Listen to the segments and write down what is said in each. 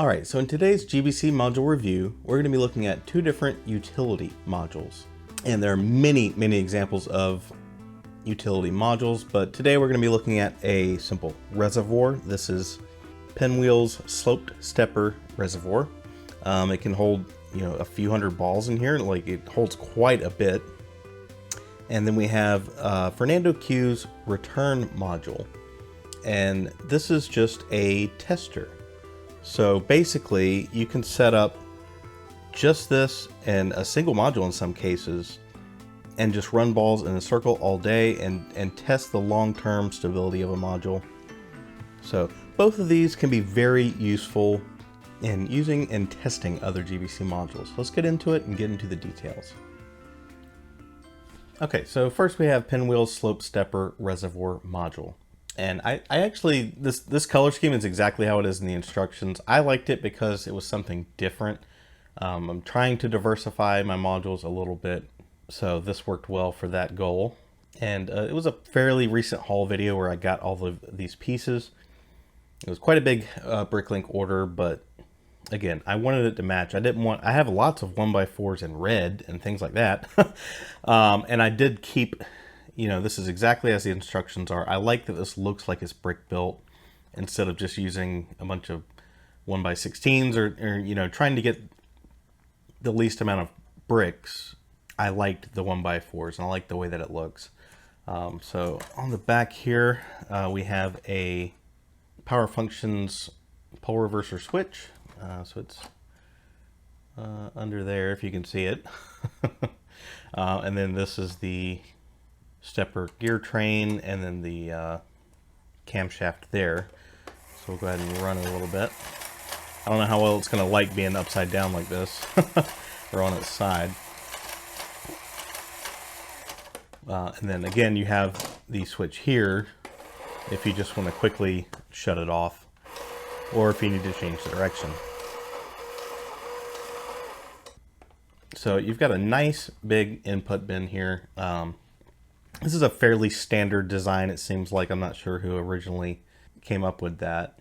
Alright, so in today's GBC module review, we're going to be looking at two different utility modules. And there are many examples of utility modules, but today we're going to be looking at a simple reservoir. This is Pinwheel's Sloped Stepper Reservoir. It can hold, a few hundred balls in here, like it holds quite a bit. And then we have Fernando Q's Return Module. And this is just a tester. So basically you can set up just this and a single module in some cases and just run balls in a circle all day and test the long-term stability of a module. So both of these can be very useful in using and testing other GBC modules. Let's get into it and get into the details. Okay, so first we have Pinwheel's Slope Stepper Reservoir Module. And I actually, this color scheme is exactly how it is in the instructions. I liked it because it was something different. I'm trying to diversify my modules a little bit, so this worked well for that goal. And it was a fairly recent haul video where I got all of these pieces. It was quite a big Bricklink order, but again, I wanted it to match. I have lots of 1x4s in red and things like that. And I did keep, this is exactly as the instructions are. I like that this looks like it's brick built instead of just using a bunch of 1x16s or trying to get the least amount of bricks. I liked the 1x4s and I like the way that it looks. So on the back here, we have a Power Functions pole reverser switch. So it's under there if you can see it. And then this is the stepper gear train and then the camshaft there. So we'll go ahead and run it a little bit. I don't know how well it's going to like being upside down like this or on its side. And then again you have the switch here if you just want to quickly shut it off or if you need to change the direction. So you've got a nice big input bin here. This is a fairly standard design, it seems like. I'm not sure who originally came up with that.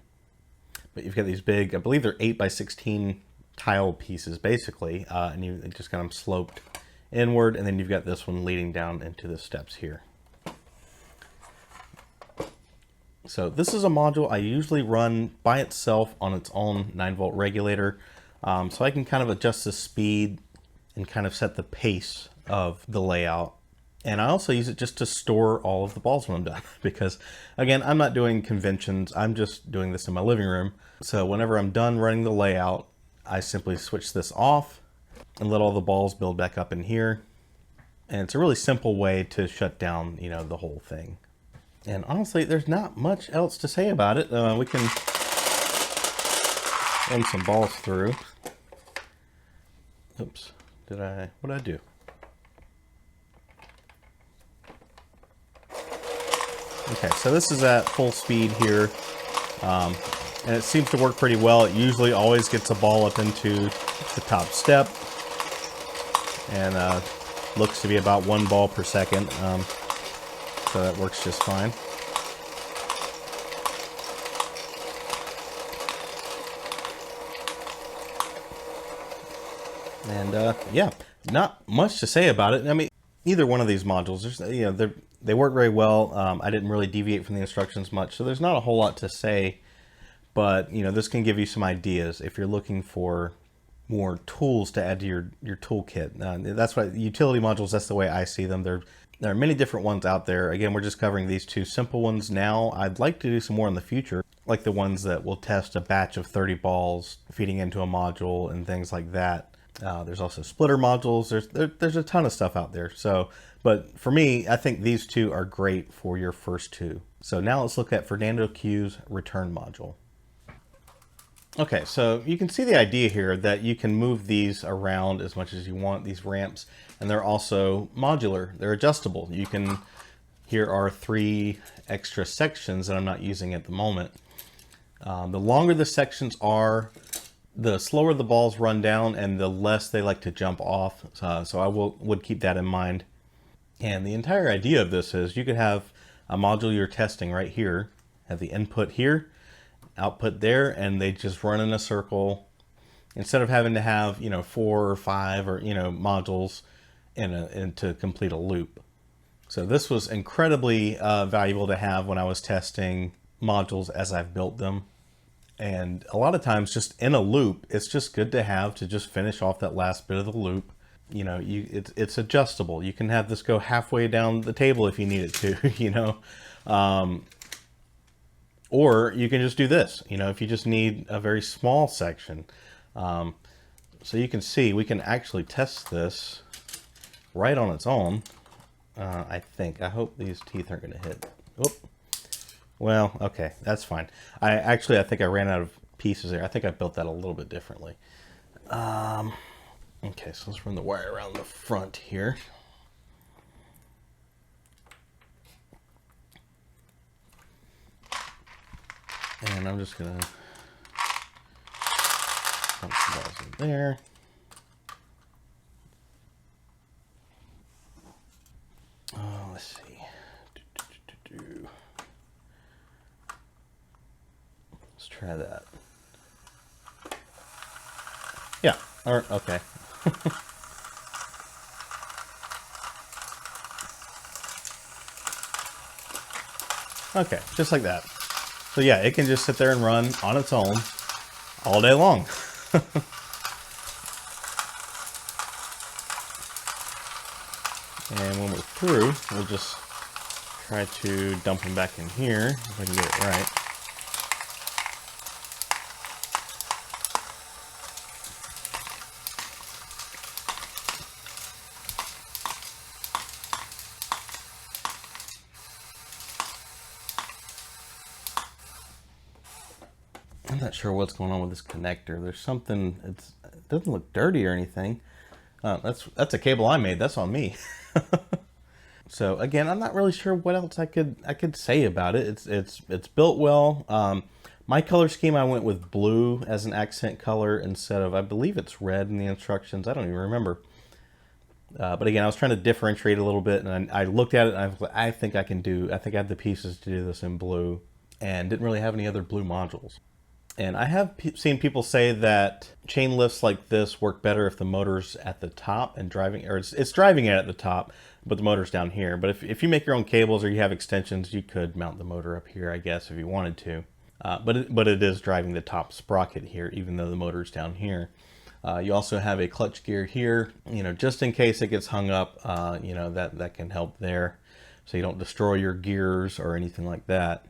But you've got these big, I believe they're 8x16 tile pieces, basically. And you just got them sloped inward, and then you've got this one leading down into the steps here. So this is a module I usually run by itself on its own 9-volt regulator. So I can kind of adjust the speed and kind of set the pace of the layout. And I also use it just to store all of the balls when I'm done because again, I'm not doing conventions. I'm just doing this in my living room. So whenever I'm done running the layout, I simply switch this off and let all the balls build back up in here. And it's a really simple way to shut down, the whole thing. And honestly, there's not much else to say about it. We can run some balls through. Oops, what did I do? Okay, so this is at full speed here, and it seems to work pretty well. It usually always gets a ball up into the top step, and looks to be about 1 ball per second, so that works just fine. And yeah, not much to say about it. I mean, either one of these modules, they work very well. I didn't really deviate from the instructions much, so there's not a whole lot to say, but this can give you some ideas if you're looking for more tools to add to your toolkit. That's why utility modules, that's the way I see them. There are many different ones out there. Again, we're just covering these two simple ones now. I'd like to do some more in the future, like the ones that will test a batch of 30 balls feeding into a module and things like that. There's also splitter modules. There's a ton of stuff out there. But for me, I think these two are great for your first two. So now let's look at Fernando Q's Return Module. Okay, so you can see the idea here that you can move these around as much as you want, these ramps, and they're also modular. They're adjustable. Here are 3 extra sections that I'm not using at the moment. The longer the sections are, the slower the balls run down and the less they like to jump off. So I would keep that in mind. And the entire idea of this is you could have a module you're testing right here, have the input here, output there, and they just run in a circle instead of having to have, you know, 4 or 5 or, you know, modules to complete a loop. So this was incredibly valuable to have when I was testing modules as I've built them. And a lot of times just in a loop, it's just good to have to just finish off that last bit of the loop. You know, it's adjustable. You can have this go halfway down the table if you need it to, you know. Or you can just do this, you know, if you just need a very small section. So you can see we can actually test this right on its own. I hope these teeth aren't going to hit. Oop. Well, okay, that's fine. I think I ran out of pieces there. I think I built that a little bit differently. Okay, so let's run the wire around the front here. And I'm just gonna put some balls in there. Oh, let's see. Let's try that. Yeah, or okay. Okay, just like that. So yeah, it can just sit there and run on its own all day long. And when we're through, we'll just try to dump them back in here if I can get it right. I'm not sure what's going on with this connector. There's something, it doesn't look dirty or anything. That's a cable I made, that's on me. So again, I'm not really sure what else I could say about it. It's built well. My color scheme, I went with blue as an accent color instead of, I believe it's red in the instructions. I don't even remember. But again, I was trying to differentiate a little bit, and I looked at it and I think I have the pieces to do this in blue, and didn't really have any other blue modules. And I have seen people say that chain lifts like this work better if the motor's at the top and driving, or it's driving it at the top, but the motor's down here. But if you make your own cables or you have extensions, you could mount the motor up here, I guess, if you wanted to. But it is driving the top sprocket here, even though the motor's down here. You also have a clutch gear here, you know, just in case it gets hung up, you know, that can help there. So you don't destroy your gears or anything like that.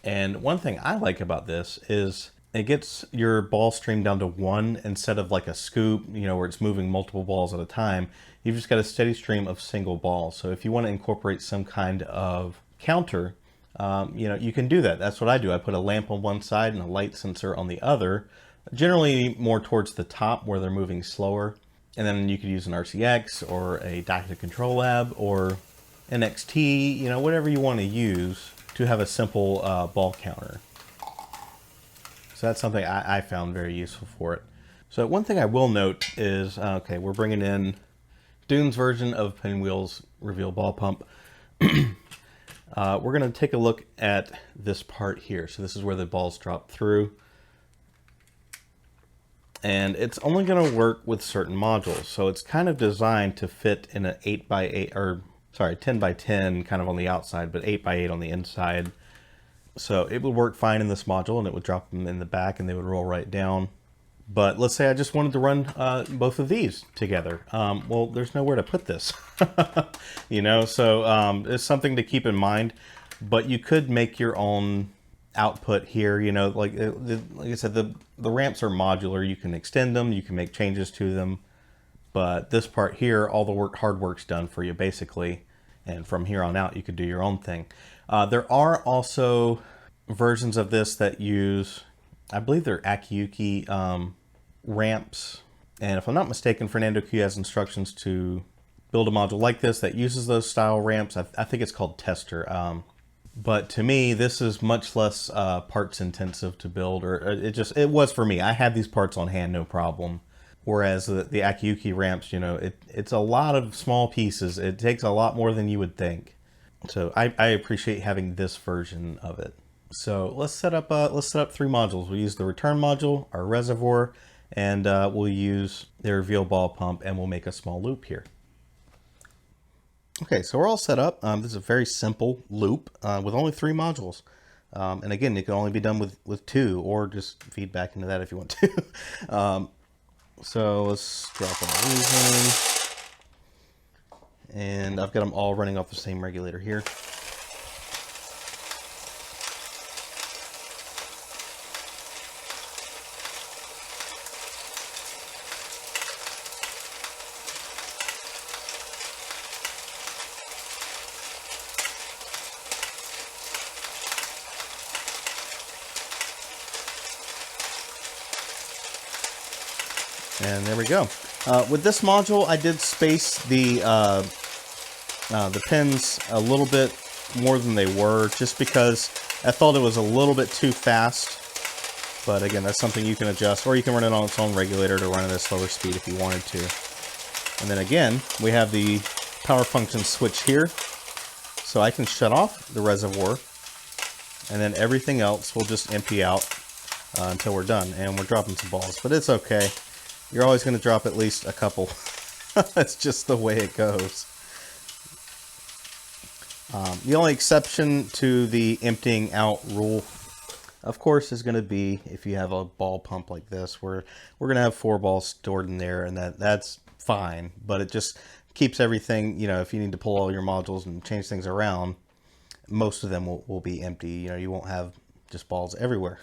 And one thing I like about this is it gets your ball stream down to 1 instead of like a scoop, you know, where it's moving multiple balls at a time. You've just got a steady stream of single balls. So if you want to incorporate some kind of counter, you know, you can do that. That's what I do. I put a lamp on one side and a light sensor on the other, generally more towards the top where they're moving slower. And then you could use an RCX or a Data Control Lab or an XT, you know, whatever you want to use to have a simple ball counter. So that's something I found very useful for it. So one thing I will note is, okay, we're bringing in Dune's version of Pinwheel's reveal ball pump. We're going to take a look at this part here. So this is where the balls drop through. And it's only going to work with certain modules. So it's kind of designed to fit in an 8x8, or sorry, 10x10 kind of on the outside, but 8x8 on the inside. So it would work fine in this module, and it would drop them in the back and they would roll right down. But let's say I just wanted to run both of these together. Well, there's nowhere to put this, you know, so it's something to keep in mind. But you could make your own output here, you know, like I said, the ramps are modular. You can extend them, you can make changes to them. But this part here, all the hard work's done for you, basically. And from here on out, you could do your own thing. There are also versions of this that use, I believe they're Akiyuki ramps. And if I'm not mistaken, Fernando Q has instructions to build a module like this that uses those style ramps. I think it's called Tester. But to me, this is much less parts intensive to build, or it was for me. I had these parts on hand, no problem. Whereas the Akiyuki ramps, you know, it's a lot of small pieces. It takes a lot more than you would think. So I appreciate having this version of it. So let's set up 3 modules. We'll use the return module, our reservoir, and we'll use the reveal ball pump, and we'll make a small loop here. Okay, so we're all set up. This is a very simple loop with only 3 modules. And again, it can only be done with 2, or just feed back into that if you want to. So let's drop one of these in. And I've got them all running off the same regulator here. And there we go. With this module, I did space the pins a little bit more than they were, just because I thought it was a little bit too fast. But again, that's something you can adjust, or you can run it on its own regulator to run at a slower speed if you wanted to. And then again, we have the power function switch here, so I can shut off the reservoir, and then everything else will just empty out until we're done. And we're dropping some balls, but it's okay. You're always going to drop at least a couple. That's just the way it goes. The only exception to the emptying out rule, of course, is going to be if you have a ball pump like this, where we're going to have 4 balls stored in there, and that's fine. But it just keeps everything, you know, if you need to pull all your modules and change things around, most of them will be empty. You know, you won't have just balls everywhere.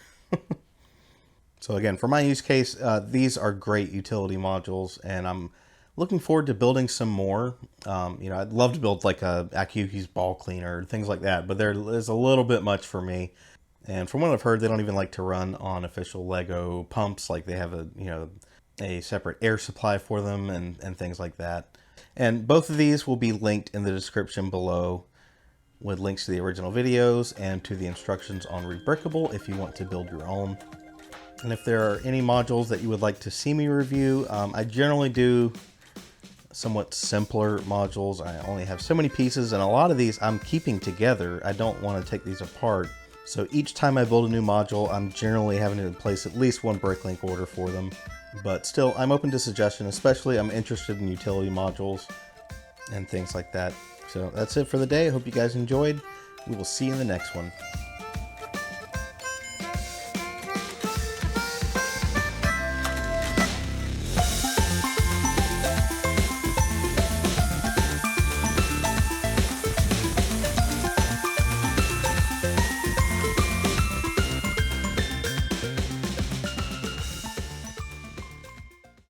So again, for my use case, these are great utility modules, and I'm looking forward to building some more. You know, I'd love to build like a Akiyuki's ball cleaner, things like that, but there is a little bit much for me. And from what I've heard, they don't even like to run on official Lego pumps. Like they have a separate air supply for them and things like that. And both of these will be linked in the description below, with links to the original videos and to the instructions on Rebrickable if you want to build your own. And if there are any modules that you would like to see me review, I generally do somewhat simpler modules. I only have so many pieces, and a lot of these I'm keeping together. I don't want to take these apart. So each time I build a new module, I'm generally having to place at least 1 bricklink order for them. But still, I'm open to suggestion, especially I'm interested in utility modules and things like that. So that's it for the day. I hope you guys enjoyed. We will see you in the next one.